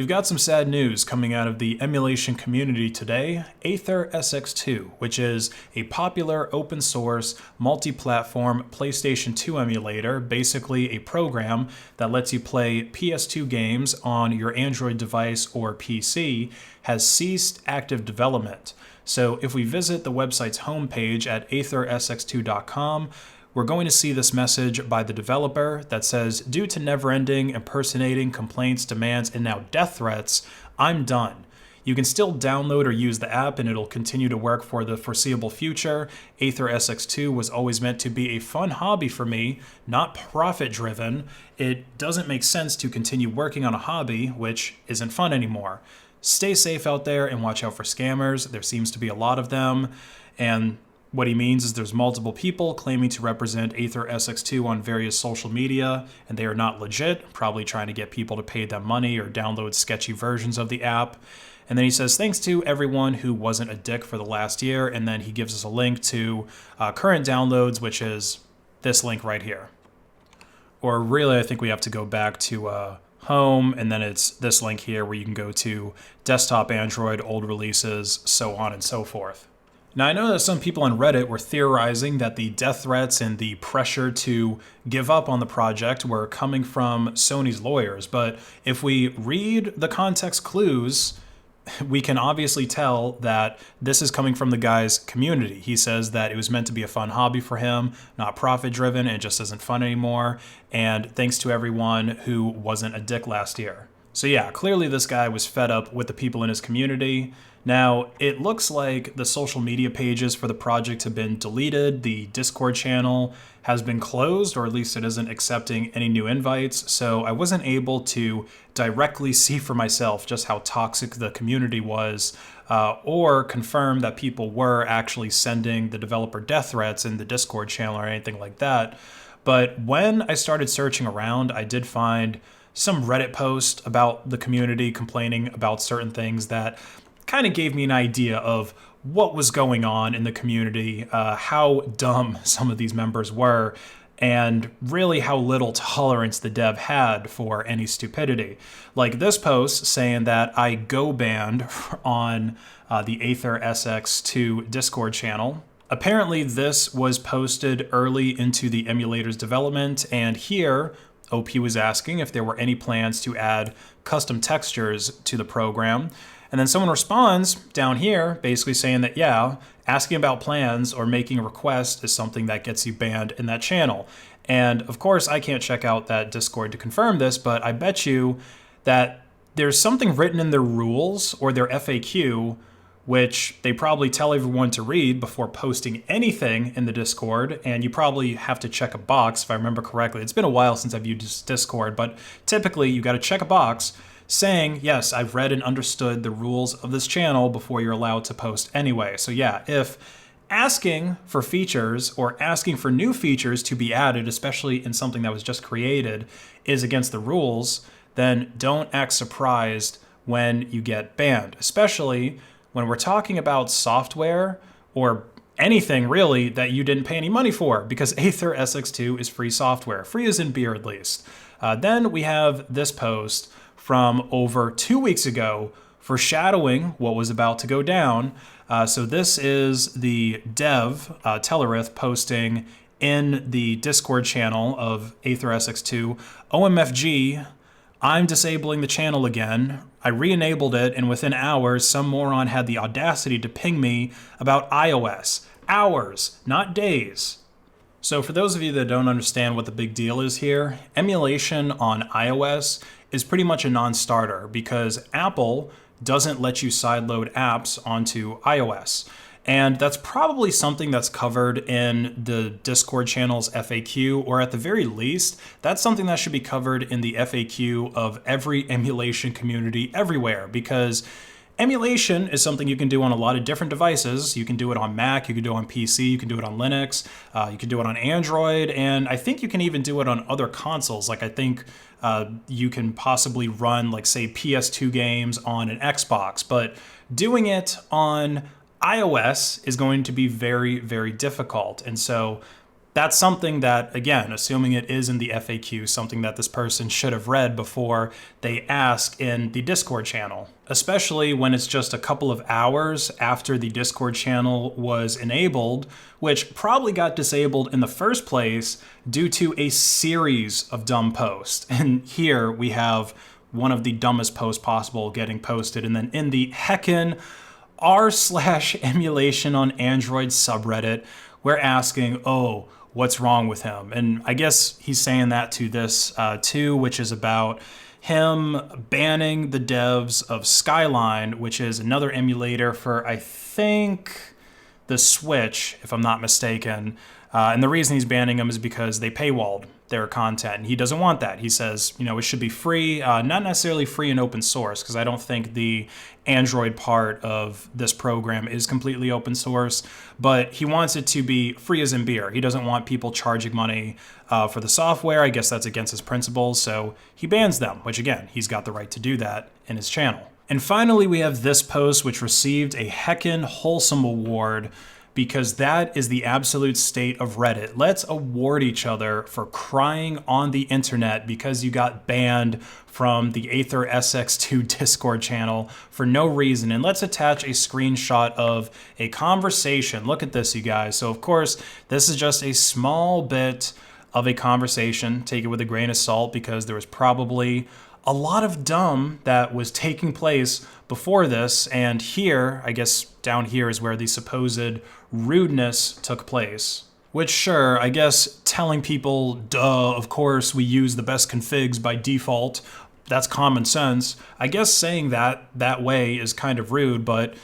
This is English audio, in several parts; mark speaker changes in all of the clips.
Speaker 1: We've got some sad news coming out of the emulation community today. AetherSX2, which is a popular open source multi-platform PlayStation 2 emulator, basically a program that lets you play PS2 games on your Android device or PC, has ceased active development. So if we visit the website's homepage at aethersx2.com, we're going to see this message by the developer that says, due to never-ending, impersonating, complaints, demands, and now death threats, I'm done. You can still download or use the app and it'll continue to work for the foreseeable future. AetherSX2 was always meant to be a fun hobby for me, not profit-driven. It doesn't make sense to continue working on a hobby, which isn't fun anymore. Stay safe out there and watch out for scammers. There seems to be a lot of them. And what he means is there's multiple people claiming to represent AetherSX2 on various social media, and they are not legit, probably trying to get people to pay them money or download sketchy versions of the app. And then he says, thanks to everyone who wasn't a dick for the last year, and then he gives us a link to current downloads, which is this link right here. Or really, I think we have to go back to home, and then it's this link here where you can go to desktop Android, old releases, so on and so forth. Now, I know that some people on Reddit were theorizing that the death threats and the pressure to give up on the project were coming from Sony's lawyers, but if we read the context clues, we can obviously tell that this is coming from the guy's community. He says that it was meant to be a fun hobby for him, not profit-driven, and it just isn't fun anymore, and thanks to everyone who wasn't a dick last year. So yeah, clearly this guy was fed up with the people in his community. Now, it looks like the social media pages for the project have been deleted, the Discord channel has been closed, or at least it isn't accepting any new invites, so I wasn't able to directly see for myself just how toxic the community was, or confirm that people were actually sending the developer death threats in the Discord channel or anything like that. But when I started searching around, I did find some Reddit post about the community complaining about certain things that kind of gave me an idea of what was going on in the community, how dumb some of these members were, and really how little tolerance the dev had for any stupidity. Like this post saying that I go banned on the AetherSX2 Discord channel. Apparently this was posted early into the emulator's development, and here OP was asking if there were any plans to add custom textures to the program. And then someone responds down here basically saying that, yeah, asking about plans or making a request is something that gets you banned in that channel. And of course, I can't check out that Discord to confirm this, but I bet you that there's something written in their rules or their FAQ, which they probably tell everyone to read before posting anything in the Discord, and you probably have to check a box, if I remember correctly. It's been a while since I've used Discord, but typically you got to check a box saying, yes, I've read and understood the rules of this channel before you're allowed to post anyway. So yeah, if asking for features or asking for new features to be added, especially in something that was just created, is against the rules, then don't act surprised when you get banned, especially when we're talking about software or anything really that you didn't pay any money for, because AetherSX2 is free software, free as in beer at least. Then we have this post from over 2 weeks ago foreshadowing what was about to go down. So this is the dev, Tellerith, posting in the Discord channel of AetherSX2, OMFG, I'm disabling the channel again. I re-enabled it, and within hours, some moron had the audacity to ping me about iOS. Hours, not days. So for those of you that don't understand what the big deal is here, emulation on iOS is pretty much a non-starter because Apple doesn't let you sideload apps onto iOS. And that's probably something that's covered in the Discord channel's FAQ, or at the very least, that's something that should be covered in the FAQ of every emulation community everywhere, because emulation is something you can do on a lot of different devices. You can do it on Mac, you can do it on PC, you can do it on Linux, you can do it on Android, and I think you can even do it on other consoles. Like I think you can possibly run, like, say, PS2 games on an Xbox, but doing it on iOS is going to be very, very difficult. And so That's something that, again, assuming it is in the FAQ, something that this person should have read before they ask in the Discord channel, especially when it's just a couple of hours after the Discord channel was enabled, which probably got disabled in the first place due to a series of dumb posts. And here we have one of the dumbest posts possible getting posted. And then in the heckin' r/emulation on Android subreddit, we're asking, oh, what's wrong with him? And I guess he's saying that to this too, which is about him banning the devs of Skyline, which is another emulator for, I think, the Switch, if I'm not mistaken. And the reason he's banning them is because they paywalled their content. And he doesn't want that. He says, it should be free, not necessarily free and open source, because I don't think the Android part of this program is completely open source, but he wants it to be free as in beer. He doesn't want people charging money for the software. I guess that's against his principles, so he bans them, which again, he's got the right to do that in his channel. And finally, we have this post, which received a heckin' wholesome award, because that is the absolute state of Reddit. Let's award each other for crying on the internet because you got banned from the Aether SX2 Discord channel for no reason. And let's attach a screenshot of a conversation. Look at this, you guys. So of course, this is just a small bit of a conversation. Take it with a grain of salt, because there was probably a lot of dumb that was taking place before this, and here, I guess down here is where the supposed rudeness took place. Which, sure, I guess telling people, duh, of course we use the best configs by default, that's common sense. I guess saying that way is kind of rude, but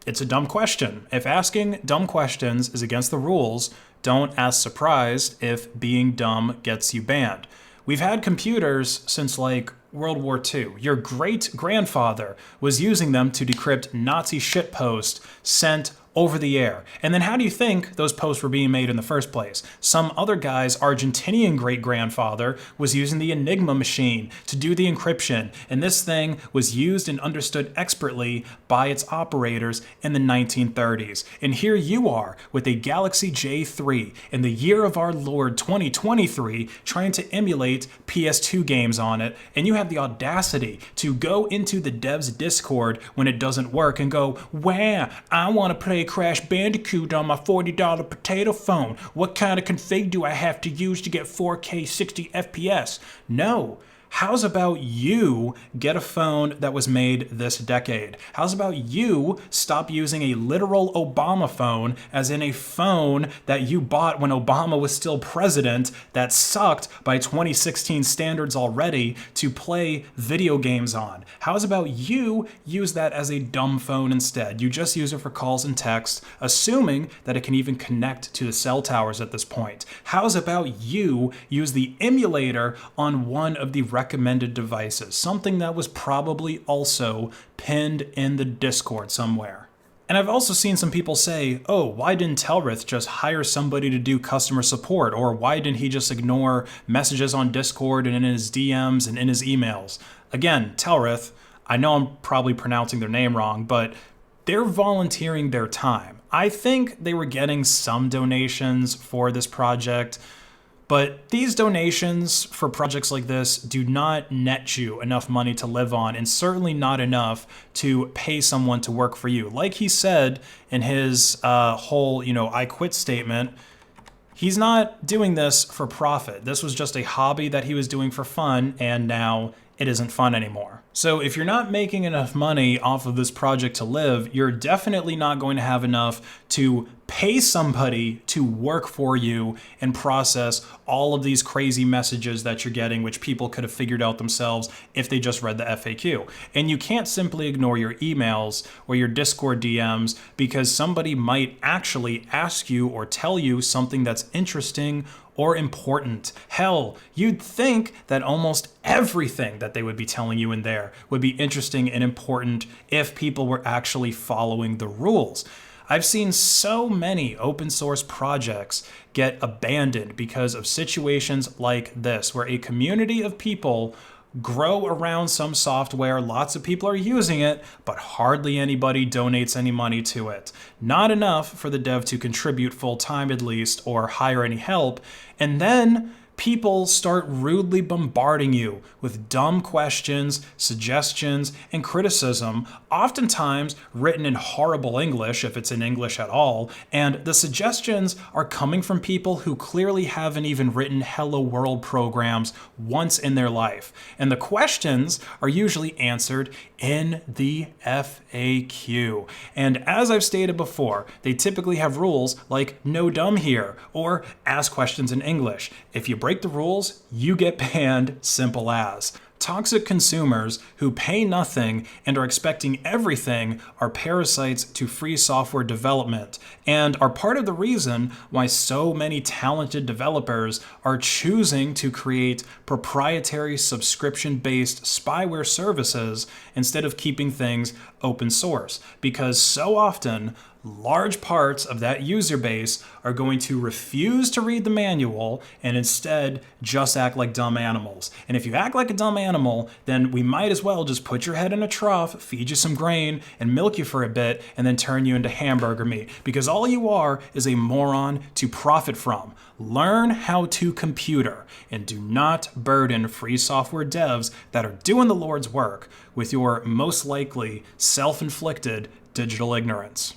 Speaker 1: it's a dumb question. If asking dumb questions is against the rules, don't ask surprised if being dumb gets you banned. We've had computers since like World War II. Your great-grandfather was using them to decrypt Nazi shitposts sent over the air. And then how do you think those posts were being made in the first place? Some other guy's Argentinian great-grandfather was using the Enigma machine to do the encryption, and this thing was used and understood expertly by its operators in the 1930s. And here you are with a Galaxy J3 in the year of our Lord 2023 trying to emulate PS2 games on it, and you have the audacity to go into the dev's Discord when it doesn't work and go, "Wow, I want to play Crash Bandicoot on my $40 potato phone. What kind of config do I have to use to get 4K 60 FPS? No. How's about you get a phone that was made this decade? How's about you stop using a literal Obama phone, as in a phone that you bought when Obama was still president that sucked by 2016 standards already to play video games on? How's about you use that as a dumb phone instead? You just use it for calls and text, assuming that it can even connect to the cell towers at this point. How's about you use the emulator on one of the recommended devices, something that was probably also pinned in the Discord somewhere? And I've also seen some people say, oh, why didn't Telrith just hire somebody to do customer support? Or why didn't he just ignore messages on Discord and in his DMs and in his emails? Again, Telrith, I know I'm probably pronouncing their name wrong, but they're volunteering their time. I think they were getting some donations for this project, but these donations for projects like this do not net you enough money to live on, and certainly not enough to pay someone to work for you. Like he said in his whole, I quit statement, he's not doing this for profit. This was just a hobby that he was doing for fun, and now it isn't fun anymore. So if you're not making enough money off of this project to live, you're definitely not going to have enough to pay somebody to work for you and process all of these crazy messages that you're getting, which people could have figured out themselves if they just read the FAQ. And you can't simply ignore your emails or your Discord DMs because somebody might actually ask you or tell you something that's interesting or important. Hell, you'd think that almost everything that they would be telling you in there would be interesting and important if people were actually following the rules. I've seen so many open source projects get abandoned because of situations like this, where a community of people grow around some software. Lots of people are using it, but hardly anybody donates any money to it. Not enough for the dev to contribute full time at least, or hire any help. And then people start rudely bombarding you with dumb questions, suggestions, and criticism, oftentimes written in horrible English, if it's in English at all, and the suggestions are coming from people who clearly haven't even written Hello World programs once in their life. And the questions are usually answered in the FAQ. And as I've stated before, they typically have rules like no dumb here, or ask questions in English. If you break the rules, you get banned, simple as. Toxic consumers who pay nothing and are expecting everything are parasites to free software development, and are part of the reason why so many talented developers are choosing to create proprietary subscription-based spyware services instead of keeping things open source, because so often large parts of that user base are going to refuse to read the manual and instead just act like dumb animals. And if you act like a dumb animal, then we might as well just put your head in a trough, feed you some grain, and milk you for a bit, and then turn you into hamburger meat. Because all you are is a moron to profit from. Learn how to computer, and do not burden free software devs that are doing the Lord's work with your most likely self-inflicted digital ignorance.